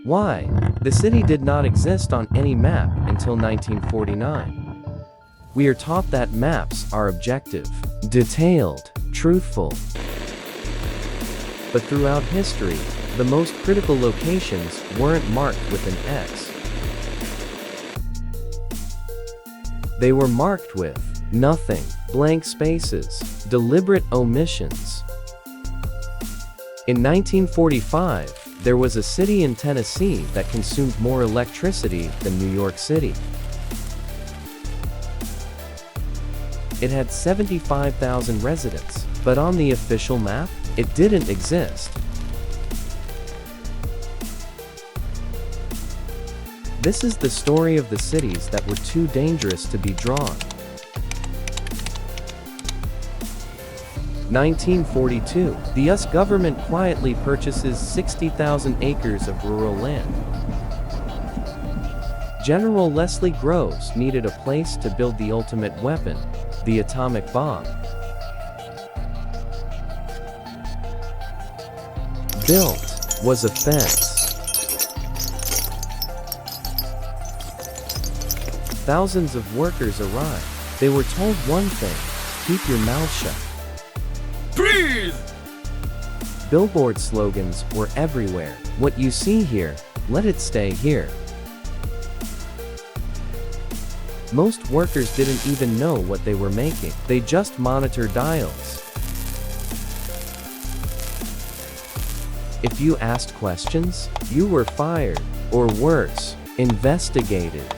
Why? The city did not exist on any map until 1949. We are taught that maps are objective, detailed, truthful. But throughout history, the most critical locations weren't marked with an X. They were marked with nothing, blank spaces, deliberate omissions. In 1945, there was a city in Tennessee that consumed more electricity than New York City. It had 75,000 residents, but on the official map, it didn't exist. This is the story of the cities that were too dangerous to be drawn. 1942, the US government quietly purchases 60,000 acres of rural land. General Leslie Groves needed a place to build the ultimate weapon, the atomic bomb. Built was a fence. Thousands of workers arrived. They were told one thing: keep your mouth shut. Breathe! Billboard slogans were everywhere. What you see here, let it stay here. Most workers didn't even know what they were making. They just monitored dials. If you asked questions, you were fired, or worse, investigated.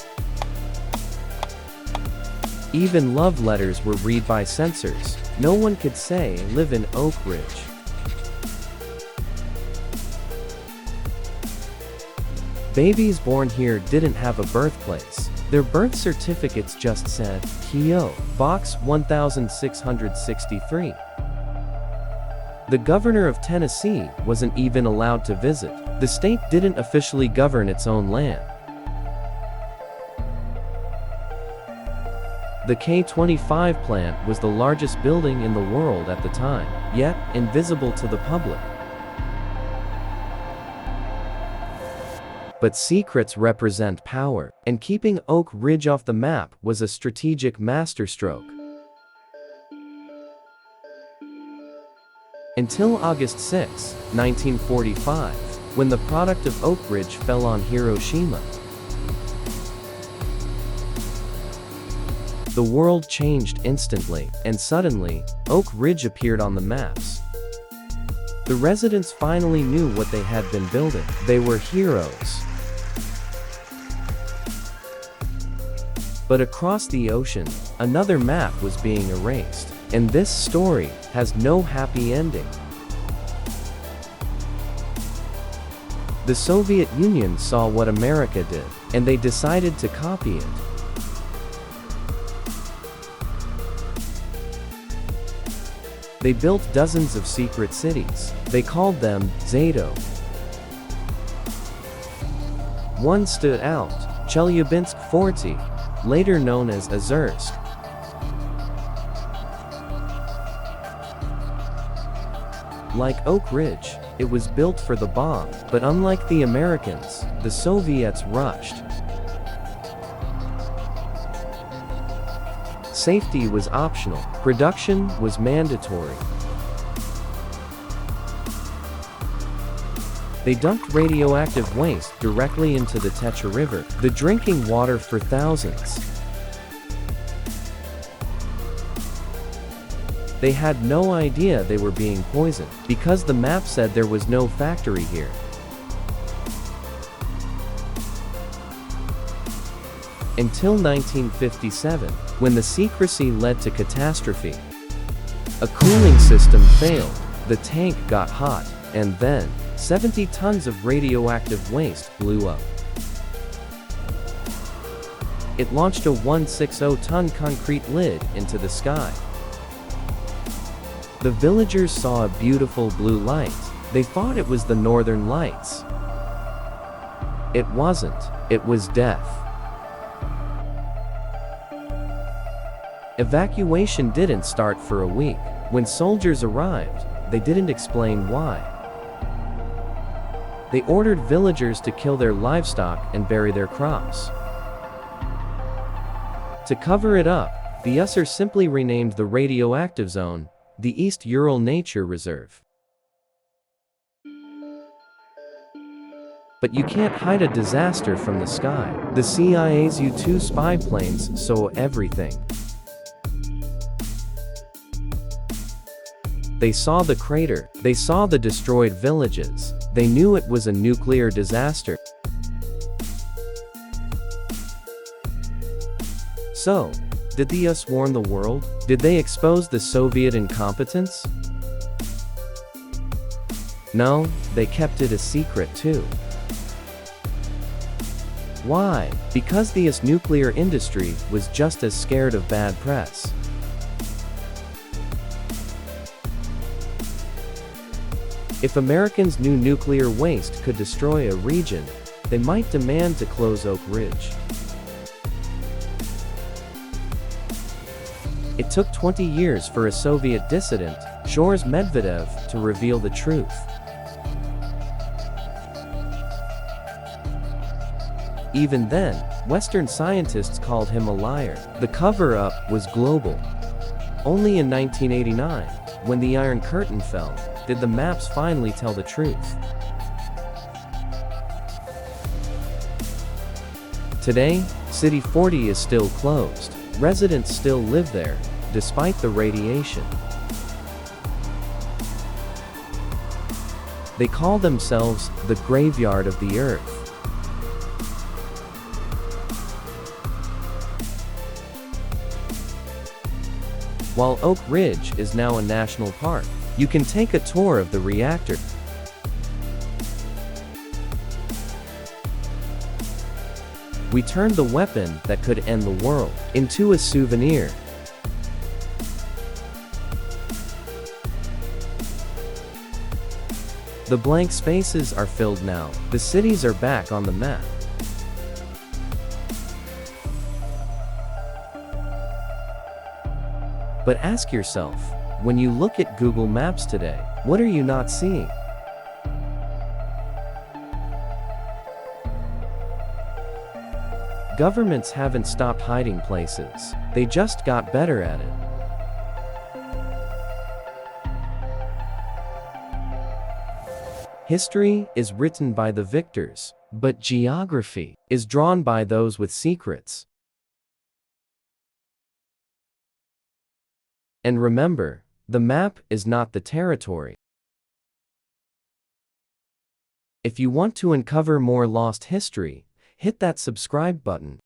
Even love letters were read by censors. No one could say live in Oak Ridge. Babies born here didn't have a birthplace. Their birth certificates just said, P.O. Box 1663. The governor of Tennessee wasn't even allowed to visit. The state didn't officially govern its own land. The K-25 plant was the largest building in the world at the time, yet invisible to the public. But secrets represent power, and keeping Oak Ridge off the map was a strategic masterstroke. Until August 6, 1945, when the product of Oak Ridge fell on Hiroshima. The world changed instantly, and suddenly, Oak Ridge appeared on the maps. The residents finally knew what they had been building. They were heroes. But across the ocean, another map was being erased, and this story has no happy ending. The Soviet Union saw what America did, and they decided to copy it. They built dozens of secret cities. They called them Zato. One stood out, Chelyabinsk Forty, later known as Ozersk. Like Oak Ridge, it was built for the bomb, but unlike the Americans, the Soviets rushed. Safety was optional, production was mandatory. They dumped radioactive waste directly into the Techa River, the drinking water for thousands. They had no idea they were being poisoned, because the map said there was no factory here. Until 1957, when the secrecy led to catastrophe. A cooling system failed, the tank got hot, and then, 70 tons of radioactive waste blew up. It launched a 160-ton concrete lid into the sky. The villagers saw a beautiful blue light. They thought it was the Northern Lights. It wasn't. It was death. Evacuation didn't start for a week. When soldiers arrived, they didn't explain why. They ordered villagers to kill their livestock and bury their crops. To cover it up, the Ozersk simply renamed the radioactive zone the East Ural Nature Reserve. But you can't hide a disaster from the sky. The CIA's U-2 spy planes saw everything. They saw the crater. They saw the destroyed villages. They knew it was a nuclear disaster. So, did the US warn the world? Did they expose the Soviet incompetence? No, they kept it a secret too. Why? Because the US nuclear industry was just as scared of bad press. If Americans knew nuclear waste could destroy a region, they might demand to close Oak Ridge. It took 20 years for a Soviet dissident, Shores Medvedev, to reveal the truth. Even then, Western scientists called him a liar. The cover-up was global. Only in 1989, when the Iron Curtain fell, did the maps finally tell the truth. Today, City 40 is still closed. Residents still live there, despite the radiation. They call themselves the graveyard of the earth. While Oak Ridge is now a national park, you can take a tour of the reactor. We turned the weapon that could end the world into a souvenir. The blank spaces are filled now. The cities are back on the map. But ask yourself, when you look at Google Maps today, what are you not seeing? Governments haven't stopped hiding places. They just got better at it. History is written by the victors, but geography is drawn by those with secrets. And remember, the map is not the territory. If you want to uncover more lost history, hit that subscribe button.